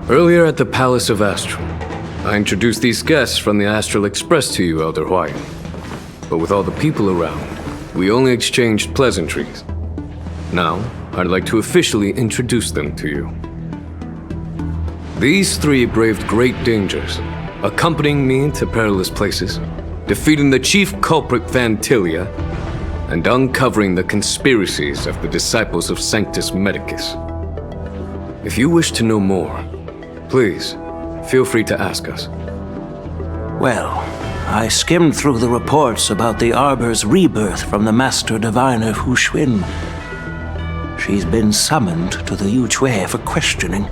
Earlier at the Palace of Astral, I introduced these guests from the Astral Express to you, Elder Huaiyan. But with all the people around, we only exchanged pleasantries. Now, I'd like to officially introduce them to you. These three braved great dangers, accompanying me to perilous places, defeating the chief culprit Vantilia, and uncovering the conspiracies of the disciples of Sanctus Medicus. If you wish to know more, please, feel free to ask us. Well, I skimmed through the reports about the Arbor's rebirth from the Master Diviner Hu Xuan. She's been summoned to the Yuque for questioning.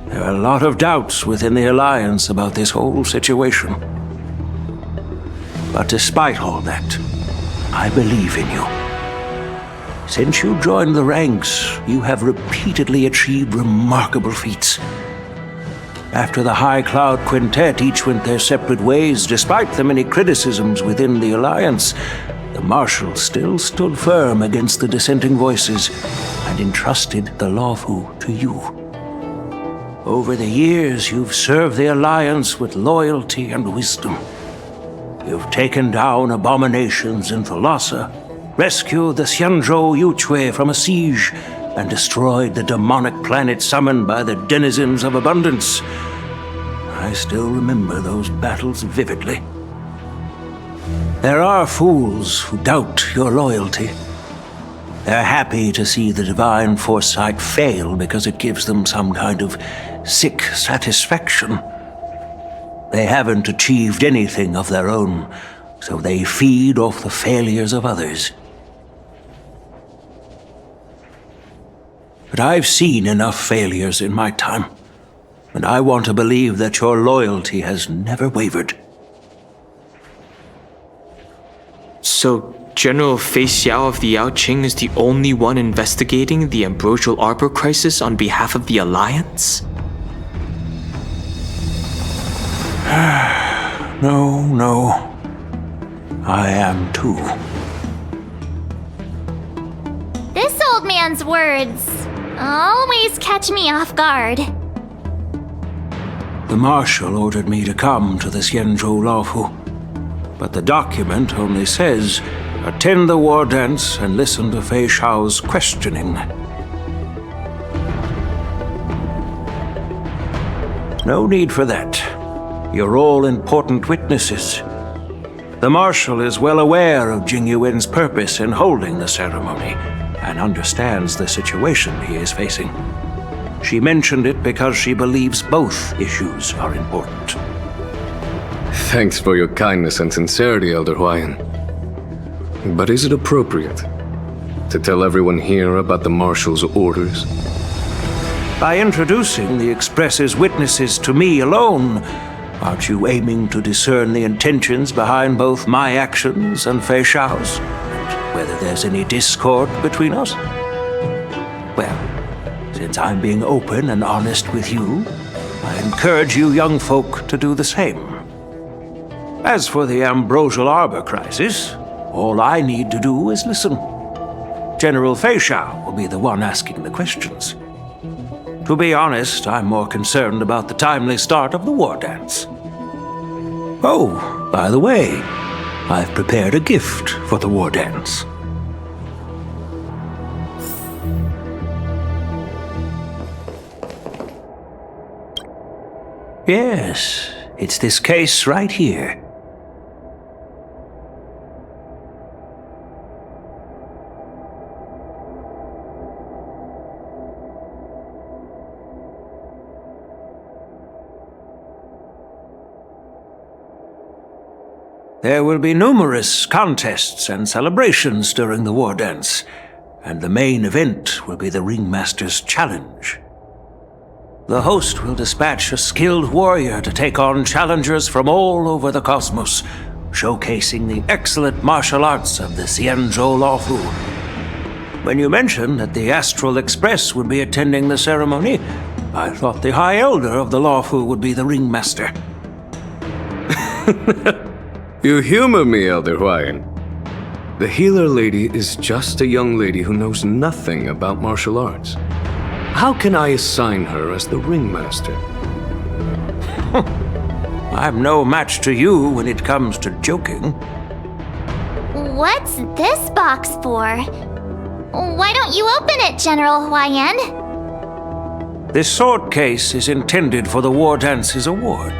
There are a lot of doubts within the Alliance about this whole situation. But despite all that, I believe in you. Since you joined the ranks, you have repeatedly achieved remarkable feats. After the High Cloud Quintet each went their separate ways, despite the many criticisms within the Alliance, the Marshal still stood firm against the dissenting voices and entrusted the Luofu to you. Over the years, you've served the Alliance with loyalty and wisdom. You've taken down abominations in Thalassa, rescued the Xianzhou Yuque from a siege, and destroyed the demonic planet summoned by the denizens of abundance. I still remember those battles vividly. There are fools who doubt your loyalty. They're happy to see the Divine Foresight fail because it gives them some kind of sick satisfaction. They haven't achieved anything of their own, so they feed off the failures of others. But I've seen enough failures in my time, and I want to believe that your loyalty has never wavered. So, General Fei Xiao of the Yaoqing is the only one investigating the Ambrosial Arbor crisis on behalf of the Alliance? No. I am too. This old man's words always catch me off guard. The Marshal ordered me to come to the Xianzhou Luofu, but the document only says, attend the war dance and listen to Fei Xiao's questioning. No need for that. You're all important witnesses. The Marshal is well aware of Jing Yuan's purpose in holding the ceremony and understands the situation he is facing. She mentioned it because she believes both issues are important. Thanks for your kindness and sincerity, Elder Huaiyan. But is it appropriate to tell everyone here about the Marshal's orders? By introducing the Express's witnesses to me alone, aren't you aiming to discern the intentions behind both my actions and Fei Xiao's? And whether there's any discord between us? Well, since I'm being open and honest with you, I encourage you young folk to do the same. As for the Ambrosial Arbor crisis, all I need to do is listen. General Fei Xiao will be the one asking the questions. To be honest, I'm more concerned about the timely start of the war dance. Oh, by the way, I've prepared a gift for the war dance. Yes, it's this case right here. There will be numerous contests and celebrations during the war dance, and the main event will be the Ringmaster's Challenge. The host will dispatch a skilled warrior to take on challengers from all over the cosmos, showcasing the excellent martial arts of the Xianzhou Luofu. When you mentioned that the Astral Express would be attending the ceremony, I thought the High Elder of the Luofu would be the Ringmaster. You humor me, Elder Huaiyan. The healer lady is just a young lady who knows nothing about martial arts. How can I assign her as the ringmaster? I'm no match to you when it comes to joking. What's this box for? Why don't you open it, General Huaiyan? This sword case is intended for the War Dance's award.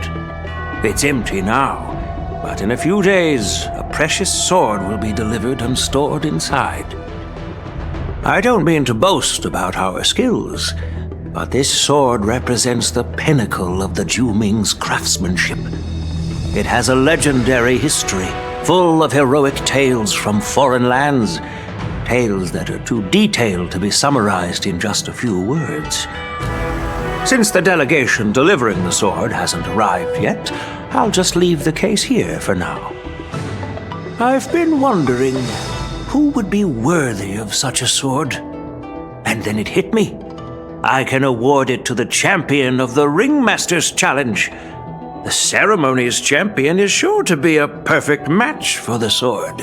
It's empty now, but in a few days, a precious sword will be delivered and stored inside. I don't mean to boast about our skills, but this sword represents the pinnacle of the Zhuming's craftsmanship. It has a legendary history, full of heroic tales from foreign lands, tales that are too detailed to be summarized in just a few words. Since the delegation delivering the sword hasn't arrived yet, I'll just leave the case here for now. I've been wondering who would be worthy of such a sword. And then it hit me. I can award it to the champion of the Ringmaster's Challenge. The ceremony's champion is sure to be a perfect match for the sword.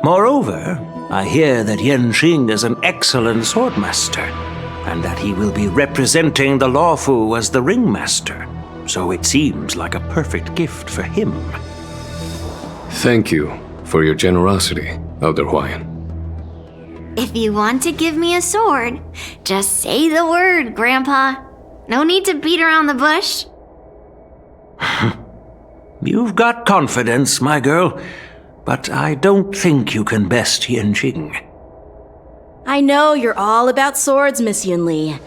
Moreover, I hear that Yanqing is an excellent swordmaster, and that he will be representing the Lawfu as the Ringmaster, so it seems like a perfect gift for him. Thank you for your generosity, Elder Huaiyan. If you want to give me a sword, just say the word, Grandpa. No need to beat around the bush. You've got confidence, my girl, but I don't think you can best Yanqing. I know you're all about swords, Miss Yunli.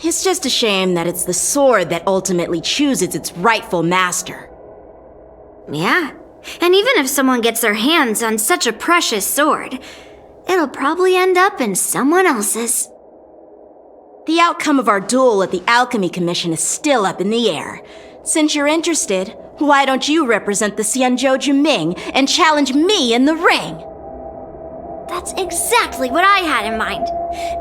It's just a shame that it's the sword that ultimately chooses its rightful master. Yeah, and even if someone gets their hands on such a precious sword, it'll probably end up in someone else's. The outcome of our duel at the Alchemy Commission is still up in the air. Since you're interested, why don't you represent the Xianzhou Alliance and challenge me in the ring? That's exactly what I had in mind.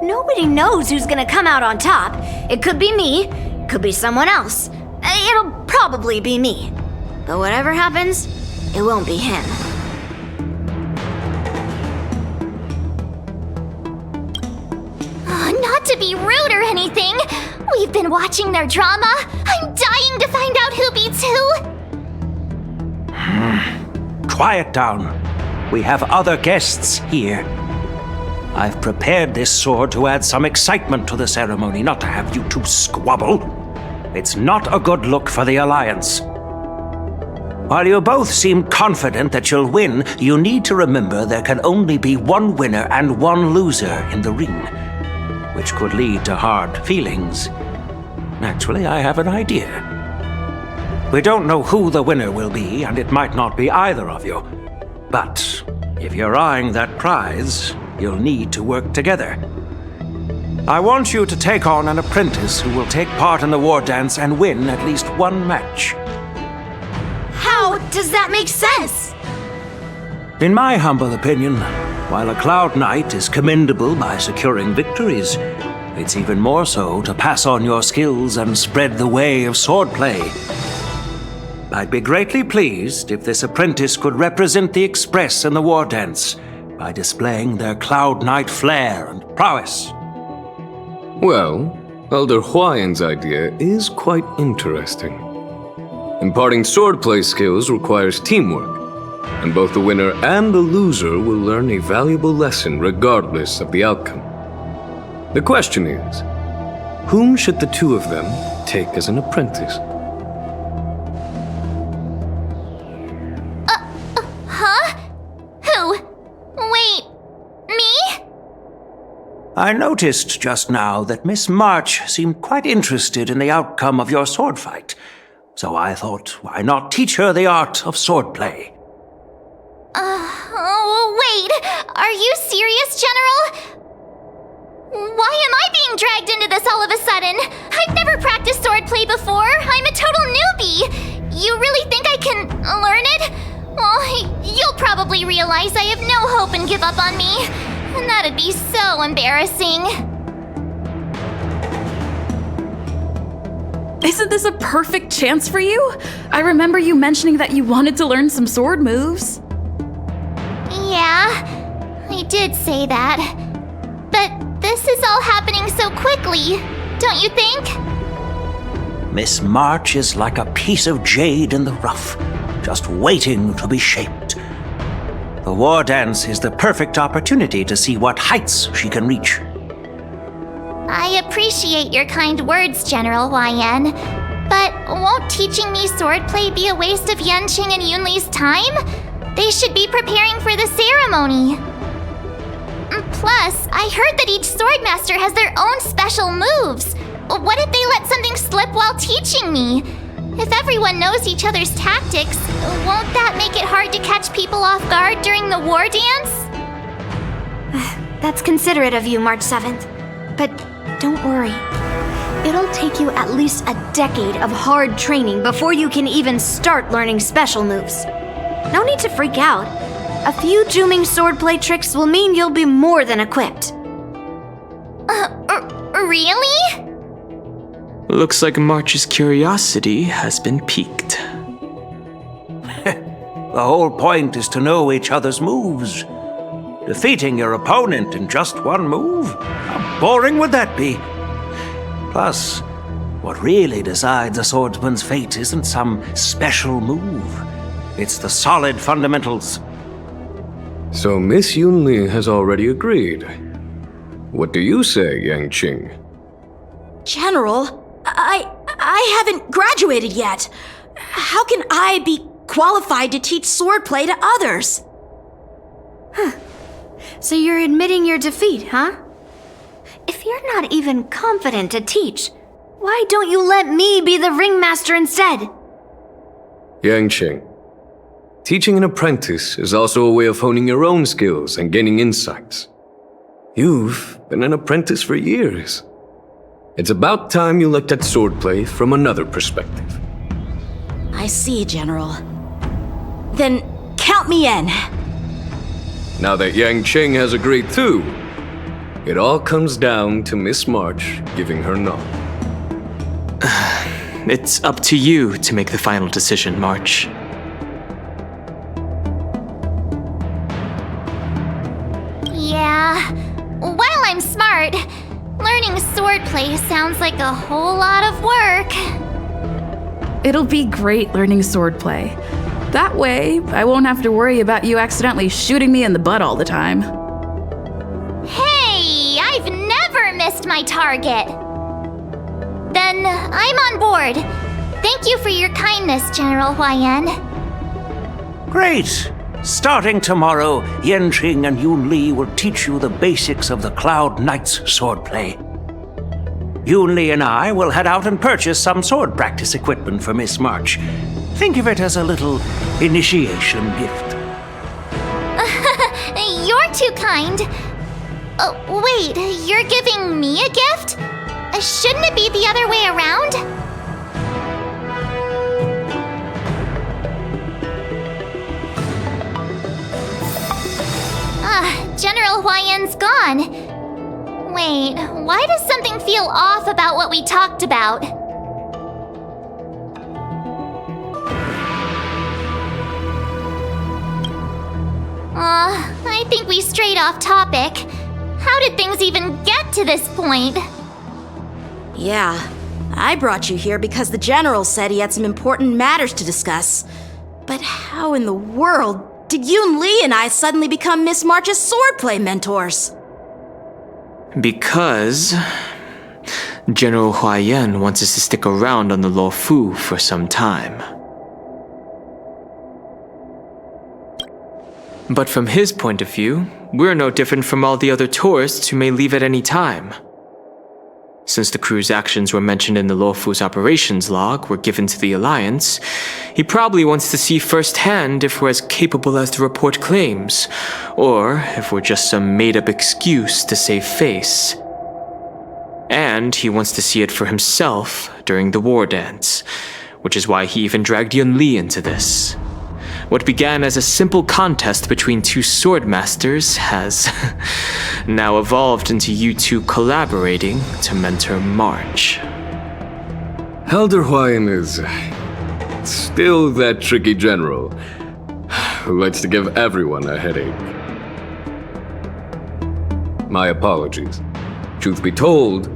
Nobody knows who's gonna come out on top. It could be me, could be someone else. It'll probably be me. But whatever happens, it won't be him. Not to be rude or anything. We've been watching their drama. I'm dying to find out who beats who. Quiet down. We have other guests here. I've prepared this sword to add some excitement to the ceremony, not to have you two squabble. It's not a good look for the Alliance. While you both seem confident that you'll win, you need to remember there can only be one winner and one loser in the ring, which could lead to hard feelings. Naturally, I have an idea. We don't know who the winner will be, and it might not be either of you. But if you're eyeing that prize, you'll need to work together. I want you to take on an apprentice who will take part in the war dance and win at least one match. How does that make sense? In my humble opinion, while a Cloud Knight is commendable by securing victories, it's even more so to pass on your skills and spread the way of swordplay. I'd be greatly pleased if this apprentice could represent the Express in the war dance by displaying their Cloud Knight flair and prowess. Well, Elder Huaiyan's idea is quite interesting. Imparting swordplay skills requires teamwork, and both the winner and the loser will learn a valuable lesson regardless of the outcome. The question is, whom should the two of them take as an apprentice? Who? Wait, me? I noticed just now that Miss March seemed quite interested in the outcome of your sword fight, so I thought, why not teach her the art of swordplay? Wait, are you serious, General? Why am I being dragged into this all of a sudden? I've never practiced swordplay before. I'm a total newbie. You really think I can learn it? Well, you'll probably realize I have no hope and give up on me. And that'd be so embarrassing. Isn't this a perfect chance for you? I remember you mentioning that you wanted to learn some sword moves. Yeah, I did say that. But this is all happening going so quickly, don't you think? Miss March is like a piece of jade in the rough, just waiting to be shaped. The war dance is the perfect opportunity to see what heights she can reach. I appreciate your kind words, General Huaiyan. But won't teaching me swordplay be a waste of Yanqing and Yunli's time? They should be preparing for the ceremony. Plus, I heard that each swordmaster has their own special moves. What if they let something slip while teaching me? If everyone knows each other's tactics, won't that make it hard to catch people off guard during the war dance? That's considerate of you, March 7th. But don't worry. It'll take you at least a decade of hard training before you can even start learning special moves. No need to freak out. A few Zhuming swordplay tricks will mean you'll be more than equipped. Really? Looks like March's curiosity has been piqued. The whole point is to know each other's moves. Defeating your opponent in just one move? How boring would that be? Plus, what really decides a swordsman's fate isn't some special move. It's the solid fundamentals. So Miss Yunli has already agreed. What do you say, Yanqing? General, I haven't graduated yet. How can I be qualified to teach swordplay to others? So you're admitting your defeat, huh? If you're not even confident to teach, why don't you let me be the ringmaster instead? Yanqing, teaching an apprentice is also a way of honing your own skills and gaining insights. You've been an apprentice for years. It's about time you looked at swordplay from another perspective. I see, General. Then count me in. Now that Yanqing has agreed too, it all comes down to Miss March giving her nod. It's up to you to make the final decision, March. Yeah. While I'm smart, learning swordplay sounds like a whole lot of work. It'll be great learning swordplay. That way, I won't have to worry about you accidentally shooting me in the butt all the time. Hey, I've never missed my target. Then I'm on board. Thank you for your kindness, General Huaiyan. Great! Starting tomorrow, Yanqing and Yunli will teach you the basics of the Cloud Knight's swordplay. Yunli and I will head out and purchase some sword practice equipment for Miss March. Think of it as a little initiation gift. You're too kind. Wait, you're giving me a gift? Shouldn't it be the other way around? General Huaiyan's gone. Wait, why does something feel off about what we talked about? I think we strayed off topic. How did things even get to this point? Yeah, I brought you here because the General said he had some important matters to discuss. But how in the world did Yun Li and I suddenly become Miss March's swordplay mentors? Because General Huaiyan wants us to stick around on the Luofu for some time. But from his point of view, we're no different from all the other tourists who may leave at any time. Since the crew's actions were mentioned in the Luofu's operations log were given to the Alliance, he probably wants to see firsthand if we're as capable as the report claims, or if we're just some made-up excuse to save face. And he wants to see it for himself during the war dance, which is why he even dragged Yun Li into this. What began as a simple contest between two swordmasters has now evolved into you two collaborating to mentor March. Elder Huaiyan is still that tricky general who likes to give everyone a headache. My apologies. Truth be told,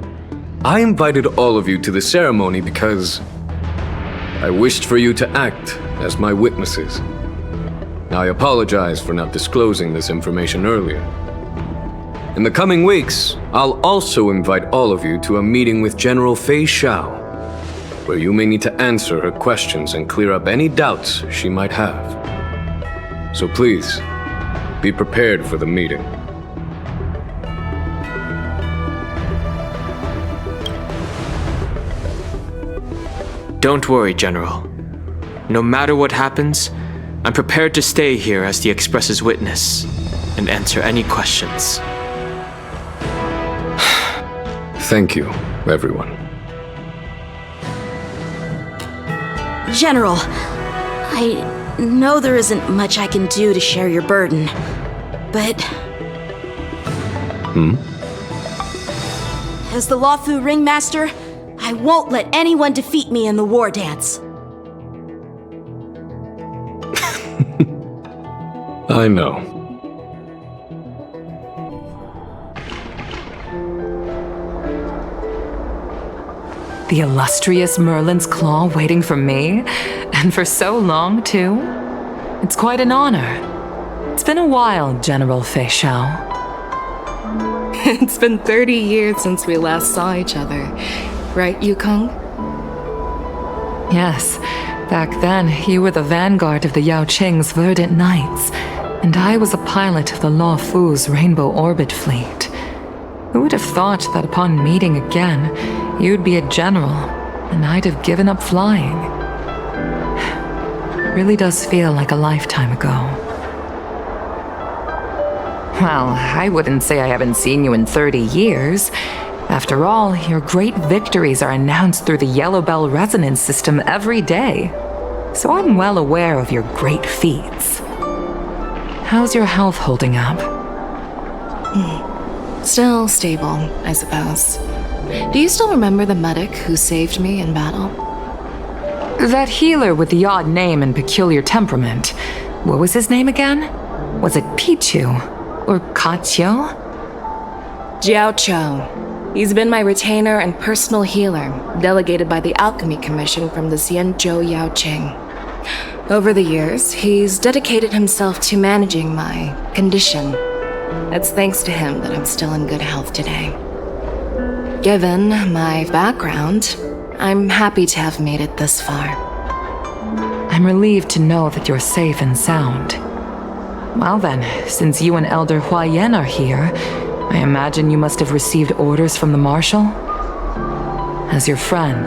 I invited all of you to the ceremony because I wished for you to act as my witnesses. I apologize for not disclosing this information earlier. In the coming weeks, I'll also invite all of you to a meeting with General Fei Xiao, where you may need to answer her questions and clear up any doubts she might have. So please, be prepared for the meeting. Don't worry, General. No matter what happens, I'm prepared to stay here as the Express's witness and answer any questions. Thank you, everyone. General, I know there isn't much I can do to share your burden, but... As the Lawfu Ringmaster, I won't let anyone defeat me in the war dance. I know. The illustrious Merlin's Claw waiting for me? And for so long, too? It's quite an honor. It's been a while, General Fei Xiao. It's been 30 years since we last saw each other. Right, Yukong? Yes. Back then, you were the vanguard of the Yaoqing's Verdant Knights, and I was a pilot of the Lawfu's Rainbow Orbit fleet. Who would have thought that upon meeting again, you'd be a general, and I'd have given up flying? It really does feel like a lifetime ago. Well, I wouldn't say I haven't seen you in 30 years. After all, your great victories are announced through the Yellow Bell resonance system every day. So I'm well aware of your great feats. How's your health holding up? Still stable, I suppose. Do you still remember the medic who saved me in battle? That healer with the odd name and peculiar temperament. What was his name again? Was it Pichu? Or Kachio? Jiao Cho. He's been my retainer and personal healer, delegated by the Alchemy Commission from the Xianzhou Yaoqing. Over the years, he's dedicated himself to managing my condition. It's thanks to him that I'm still in good health today. Given my background, I'm happy to have made it this far. I'm relieved to know that you're safe and sound. Well then, since you and Elder Huaiyan are here, I imagine you must have received orders from the Marshal? As your friend,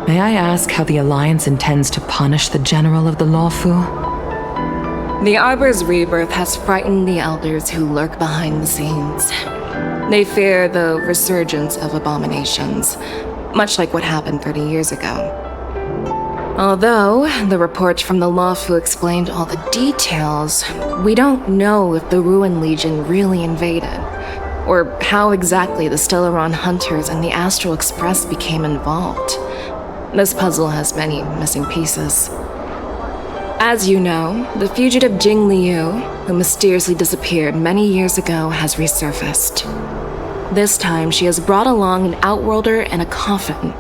may I ask how the Alliance intends to punish the General of the Lawfu? The Arbor's rebirth has frightened the elders who lurk behind the scenes. They fear the resurgence of abominations, much like what happened 30 years ago. Although the report from the Lawfu explained all the details, we don't know if the Ruin Legion really invaded, or how exactly the Stellaron Hunters and the Astral Express became involved. This puzzle has many missing pieces. As you know, the fugitive Jing Liu, who mysteriously disappeared many years ago, has resurfaced. This time, she has brought along an outworlder and a coffin,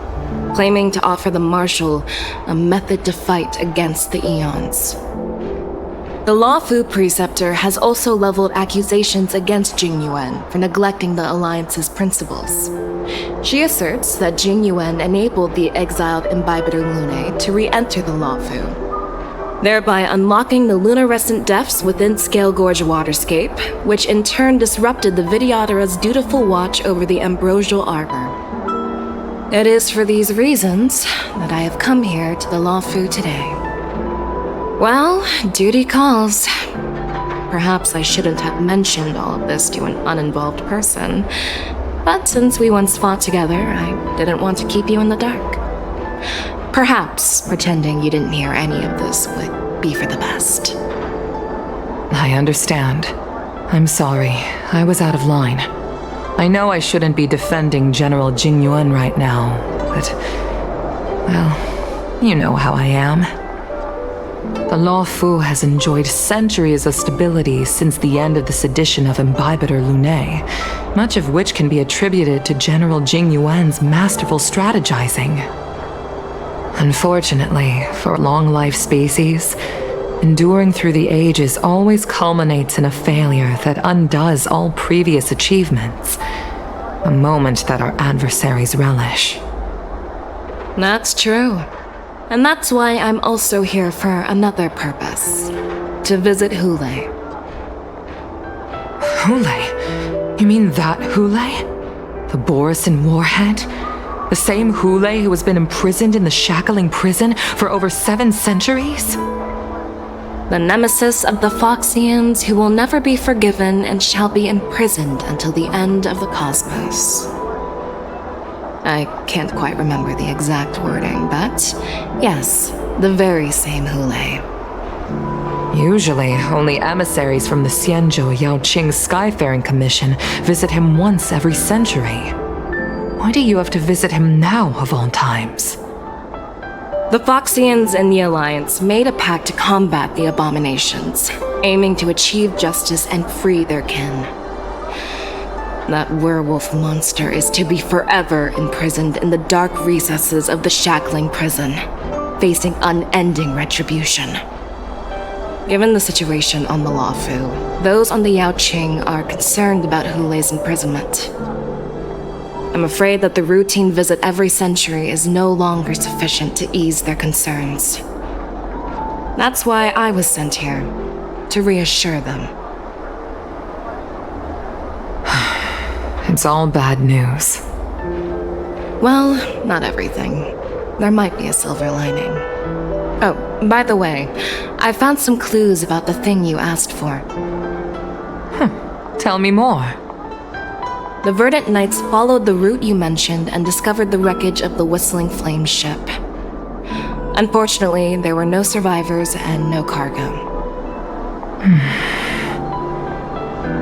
claiming to offer the Marshal a method to fight against the Eons. The Lawfu Preceptor has also leveled accusations against Jing Yuan for neglecting the Alliance's principles. She asserts that Jing Yuan enabled the exiled Imbibiter Lunae to re-enter the Lawfu, thereby unlocking the lunarescent depths within Scale Gorge Waterscape, which in turn disrupted the Vidyadhara's dutiful watch over the Ambrosial Arbor. It is for these reasons that I have come here to the Lawfu today. Well, duty calls. Perhaps I shouldn't have mentioned all of this to an uninvolved person, but since we once fought together, I didn't want to keep you in the dark. Perhaps pretending you didn't hear any of this would be for the best. I understand. I'm sorry. I was out of line. I know I shouldn't be defending General Jing Yuan right now, but... well, you know how I am. The Law Fu has enjoyed centuries of stability since the end of the sedition of Imbibitor Lunae, much of which can be attributed to General Jing Yuan's masterful strategizing. Unfortunately, for long-life species, enduring through the ages always culminates in a failure that undoes all previous achievements, a moment that our adversaries relish. That's true. And that's why I'm also here for another purpose. To visit Hulei. Hulei? You mean that Hulei? The Borisin warhead? The same Hulei who has been imprisoned in the shackling prison for over 7 centuries? The nemesis of the Foxians who will never be forgiven and shall be imprisoned until the end of the cosmos. I can't quite remember the exact wording, but yes, the very same Hulei. Usually, only emissaries from the Xianzhou Yaoqing Skyfaring Commission visit him once every century. Why do you have to visit him now, of all times? The Foxians and the Alliance made a pact to combat the abominations, aiming to achieve justice and free their kin. That werewolf monster is to be forever imprisoned in the dark recesses of the shackling prison, facing unending retribution. Given the situation on the Luofu, those on the Yaoqing are concerned about Hulei's imprisonment. I'm afraid that the routine visit every century is no longer sufficient to ease their concerns. That's why I was sent here, to reassure them. It's all bad news. Well, not everything. There might be a silver lining. Oh, by the way, I found some clues about the thing you asked for. Tell me more. The Verdant Knights followed the route you mentioned and discovered the wreckage of the Whistling Flame ship. Unfortunately, there were no survivors and no cargo.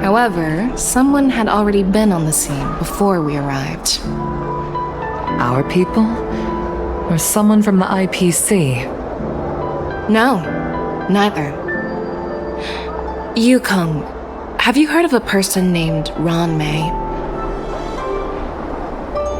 However, someone had already been on the scene before we arrived. Our people? Or someone from the IPC? No, neither. Yukong, have you heard of a person named Ron Mei?